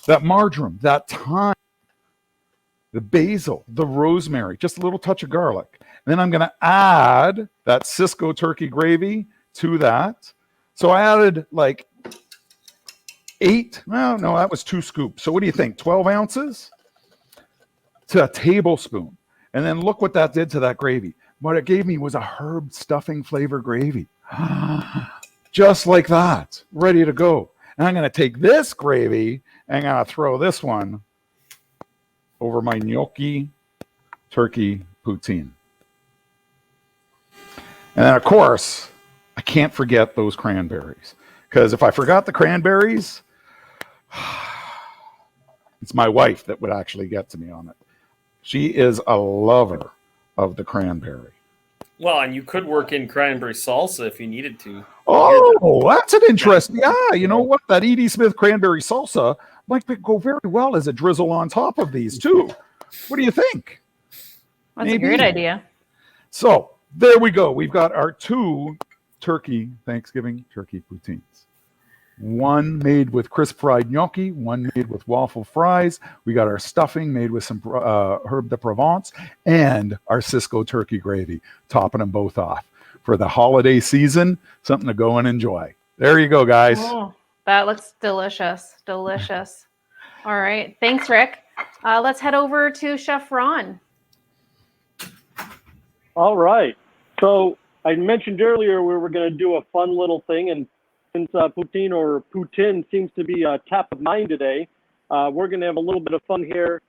That marjoram, that thyme, the basil, the rosemary, just a little touch of garlic. And then I'm going to add that Sysco turkey gravy to that. So I added like 8. Well, no, that was 2 scoops. So what do you think? 12 ounces to a tablespoon. And then look what that did to that gravy. What it gave me was a herb stuffing flavor gravy. Just like that, ready to go. And I'm going to take this gravy and I'm going to throw this one over my gnocchi turkey poutine. And then, of course, I can't forget those cranberries. Because if I forgot the cranberries, it's my wife that would actually get to me on it. She is a lover of the cranberry. Well, and you could work in cranberry salsa if you needed to. Oh, that's an interesting. Yeah, you know what? That Edie Smith cranberry salsa might go very well as a drizzle on top of these, too. What do you think? That's a great idea. So there we go. We've got our 2 Thanksgiving turkey poutines. One made with crisp fried gnocchi, one made with waffle fries. We got our stuffing made with some herb de Provence and our Sysco turkey gravy, topping them both off. For the holiday season, something to go and enjoy. There you go, guys. Oh, that looks delicious. Delicious. All right. Thanks, Rick. Let's head over to Chef Ron. All right. So I mentioned earlier we were going to do a fun little thing, and since poutine seems to be top of mind today, we're going to have a little bit of fun here,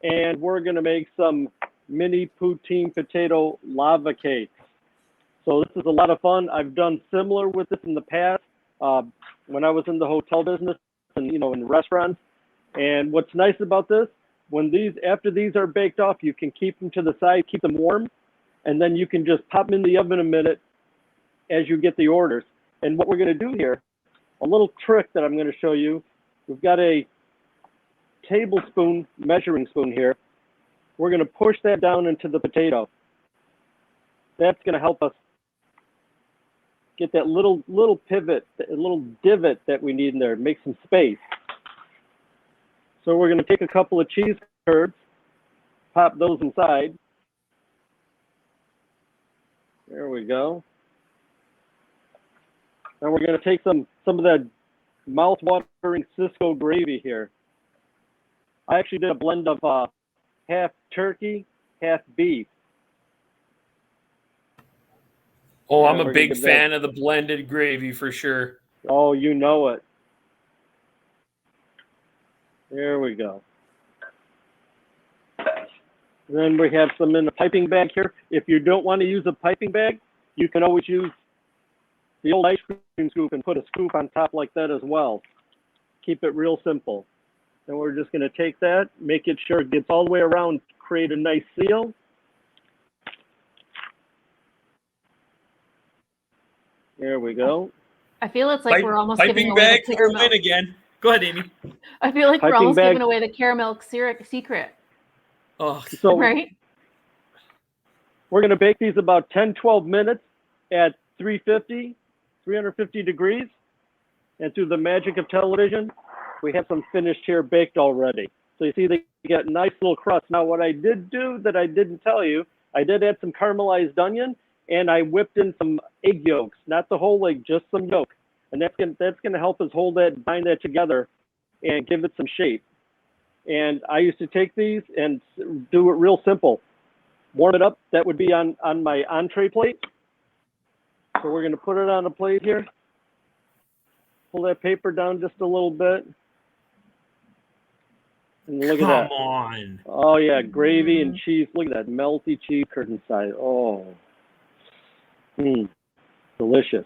and we're going to make some mini poutine potato lava cakes. So this is a lot of fun. I've done similar with this in the past when I was in the hotel business and in restaurants. And what's nice about this, after these are baked off, you can keep them to the side, keep them warm, and then you can just pop them in the oven a minute as you get the orders. And what we're going to do here, a little trick that I'm going to show you, we've got a tablespoon measuring spoon here. We're going to push that down into the potato. That's going to help us get that little pivot, a little divot that we need in there, make some space. So we're going to take a couple of cheese curds, pop those inside. There we go. And we're going to take some of that mouth-watering Sysco gravy here. I actually did a blend of half turkey, half beef. Oh, I'm a big fan of the blended gravy for sure. Oh, you know it. There we go. Then we have some in a piping bag here. If you don't want to use a piping bag, you can always use the old ice cream scoop and put a scoop on top like that as well. Keep it real simple. And we're just going to take that, make it sure it gets all the way around, create a nice seal. There we go. I feel it's like we're almost giving piping away bag the caramel. win again. Go ahead, Amy. I feel like we're Piping almost bag. giving away the caramel secret, Oh, So right? we're going to bake these about 10, 12 minutes at 350 degrees. And through the magic of television, we have some finished here baked already. So you see they get nice little crust. Now what I did do that I didn't tell you, I did add some caramelized onion and I whipped in some egg yolks, not the whole egg, just some yolk. And that's gonna help us bind that together and give it some shape. And I used to take these and do it real simple. warm it up. That would be on my entree plate. So we're going to put it on a plate here. Pull that paper down just a little bit. And look at that. Come on. Oh, yeah, gravy and cheese. Look at that melty cheese curd inside. Oh, delicious.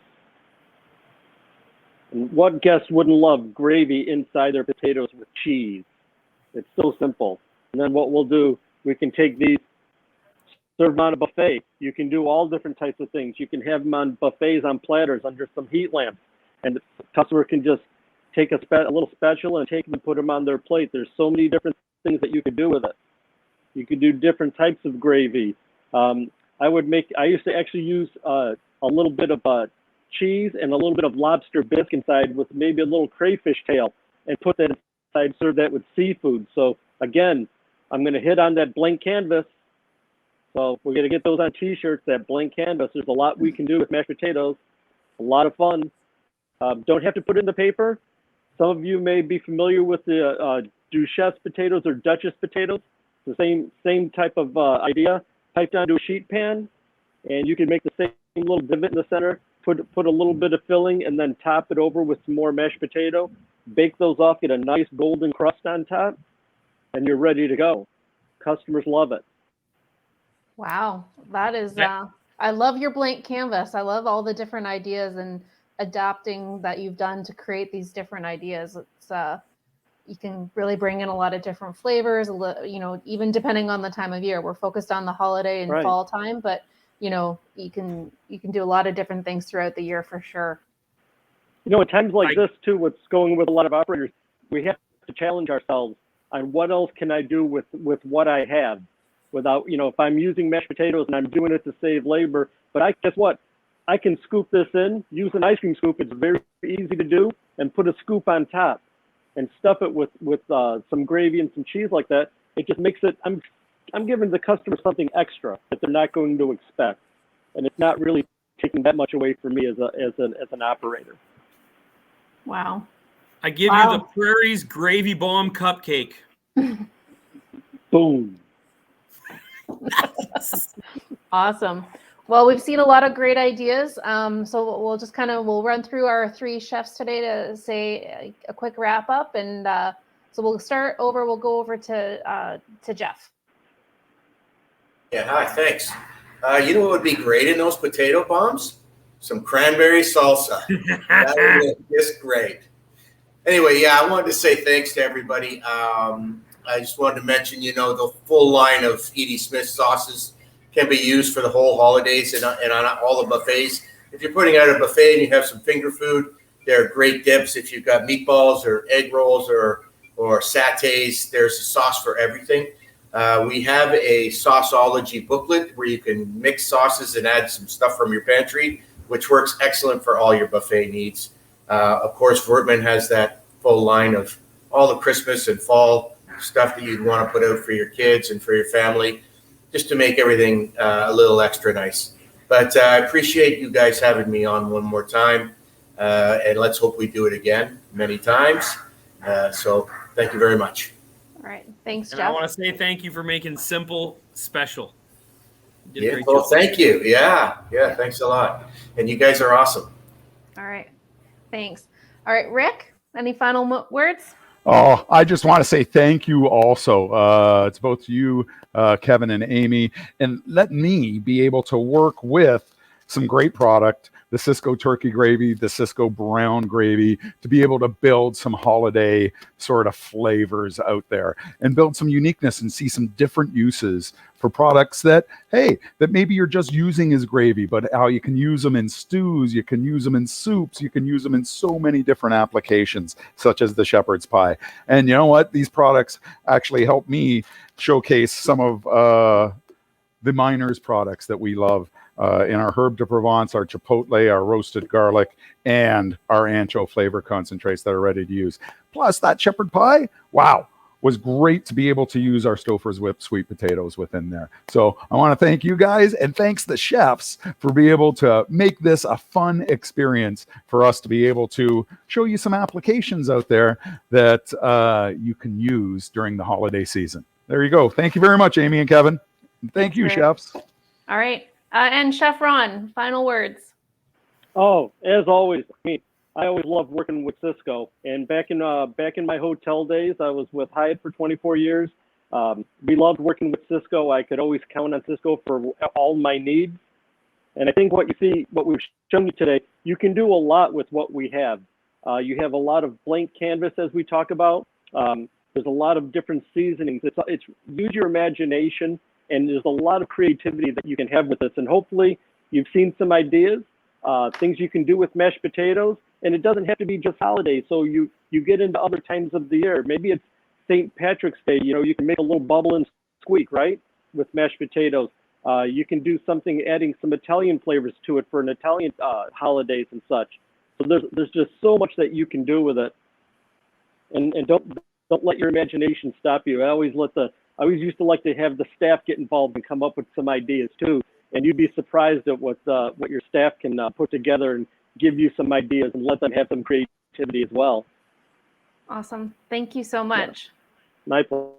And what guest wouldn't love gravy inside their potatoes with cheese? It's so simple. And then what we'll do, we can take these, serve them on a buffet. You can do all different types of things. You can have them on buffets on platters under some heat lamps. And the customer can just take a little spatula and take them and put them on their plate. There's so many different things that you could do with it. You could do different types of gravy. I used to actually use a little bit of cheese and a little bit of lobster bisque inside with maybe a little crayfish tail and put that inside, serve that with seafood. So again, I'm going to hit on that blank canvas. So we're going to get those on t-shirts, that blank canvas. There's a lot we can do with mashed potatoes. A lot of fun. Don't have to put it in the paper. Some of you may be familiar with the Duchesse potatoes or Duchess potatoes. The same type of idea. Piped onto a sheet pan, and you can make the same little divot in the center, put a little bit of filling, and then top it over with some more mashed potato. Bake those off, get a nice golden crust on top, and you're ready to go. Customers love it. Wow, that is, I love your blank canvas. I love all the different ideas and adapting that you've done to create these different ideas. It's you can really bring in a lot of different flavors, even depending on the time of year. We're focused on the holiday and fall time, but you can do a lot of different things throughout the year for sure. At times like this too, what's going with a lot of operators, we have to challenge ourselves on what else can I do with what I have without, if I'm using mashed potatoes and I'm doing it to save labor, but guess what? I can scoop this in, use an ice cream scoop. It's very easy to do, and put a scoop on top and stuff it with some gravy and some cheese like that. It just makes it, I'm giving the customer something extra that they're not going to expect. And it's not really taking that much away from me as an operator. Wow. I give you the Prairie's Gravy Bomb Cupcake. Boom. Awesome. Well, we've seen a lot of great ideas. So we'll just we'll run through our three chefs today to say a quick wrap up. And so we'll go over to Jeff. Yeah, hi, thanks. You know what would be great in those potato bombs? Some cranberry salsa. That would be just great. Anyway, yeah, I wanted to say thanks to everybody. I just wanted to mention, the full line of Edie Smith sauces can be used for the whole holidays and on all the buffets. If you're putting out a buffet and you have some finger food, they're great dips. If you've got meatballs or egg rolls or satays, there's a sauce for everything. We have a sauceology booklet where you can mix sauces and add some stuff from your pantry, which works excellent for all your buffet needs. Of course, Vertman has that full line of all the Christmas and fall stuff that you'd want to put out for your kids and for your family, just to make everything a little extra nice. But I appreciate you guys having me on one more time, and let's hope we do it again many times. So thank you very much. All right. Thanks, Jeff. And I want to say thank you for making simple special. Yeah, well, thank you. Yeah, thanks a lot. And you guys are awesome. All right. Thanks. All right, Rick, any final words? Oh, I just want to say thank you also. It's both you, Kevin and Amy, and let me be able to work with some great product, the Sysco turkey gravy, the Sysco brown gravy, to be able to build some holiday sort of flavors out there and build some uniqueness and see some different uses for products that maybe you're just using as gravy, but how you can use them in stews, you can use them in soups, you can use them in so many different applications, such as the shepherd's pie. And you know what? These products actually help me showcase some of the Miners products that we love in our herb de Provence, our chipotle, our roasted garlic, and our ancho flavor concentrates that are ready to use. Plus, that shepherd pie, wow, was great to be able to use our Stouffer's whipped sweet potatoes within there. So I want to thank you guys, and thanks the chefs for being able to make this a fun experience for us to be able to show you some applications out there that you can use during the holiday season. There you go. Thank you very much, Amy and Kevin. Thank you, Great. chefs. All right. And Chef Ron, final words. Oh, as always, I always loved working with Sysco. And back in my hotel days, I was with Hyatt for 24 years. We loved working with Sysco. I could always count on Sysco for all my needs. And I think what we've shown you today, you can do a lot with what we have. You have a lot of blank canvas, as we talk about. There's a lot of different seasonings. It's use your imagination, and there's a lot of creativity that you can have with this. And hopefully, you've seen some ideas, things you can do with mashed potatoes. And it doesn't have to be just holidays. So you get into other times of the year. Maybe it's St. Patrick's Day. You can make a little bubble and squeak, right, with mashed potatoes. You can do something, adding some Italian flavors to it for an Italian holidays and such. So there's just so much that you can do with it, and don't let your imagination stop you. I always used to like to have the staff get involved and come up with some ideas too, and you'd be surprised at what your staff can put together and give you some ideas and let them have some creativity as well. Awesome. Thank you so much. My pleasure.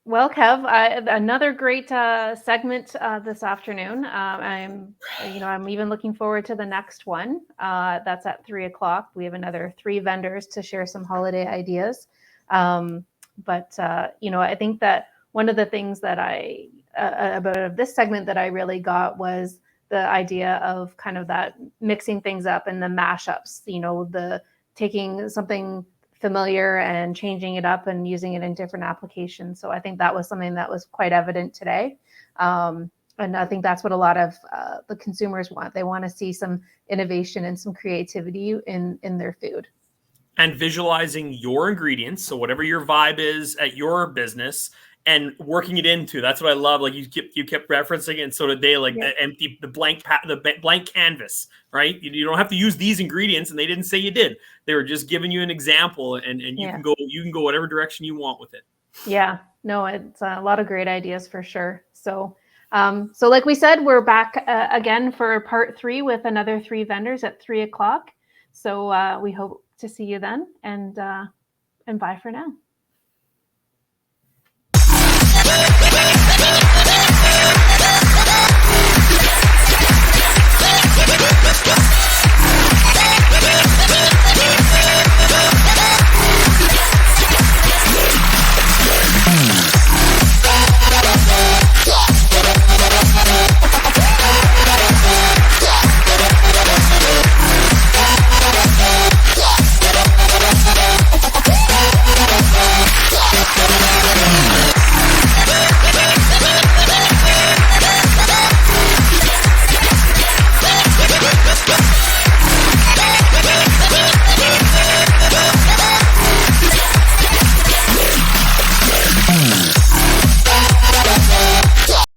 Well, Kev, another great segment this afternoon. I'm even looking forward to the next one. That's at 3:00. We have another 3 vendors to share some holiday ideas. I think that one of the things that about this segment that I really got was the idea of kind of that mixing things up and the mashups. The taking something familiar and changing it up and using it in different applications. So I think that was something that was quite evident today. And I think that's what a lot of the consumers want. They want to see some innovation and some creativity in their food. And visualizing your ingredients, so whatever your vibe is at your business, and working it into. That's what I love. Like you kept referencing it, and so did they. Like the blank canvas, right? You don't have to use these ingredients, and they didn't say you did. They were just giving you an example, and you can go whatever direction you want with it. Yeah, no, it's a lot of great ideas for sure. So like we said, we're back again for part 3 with another 3 vendors at 3:00. So we hope to see you then, and bye for now.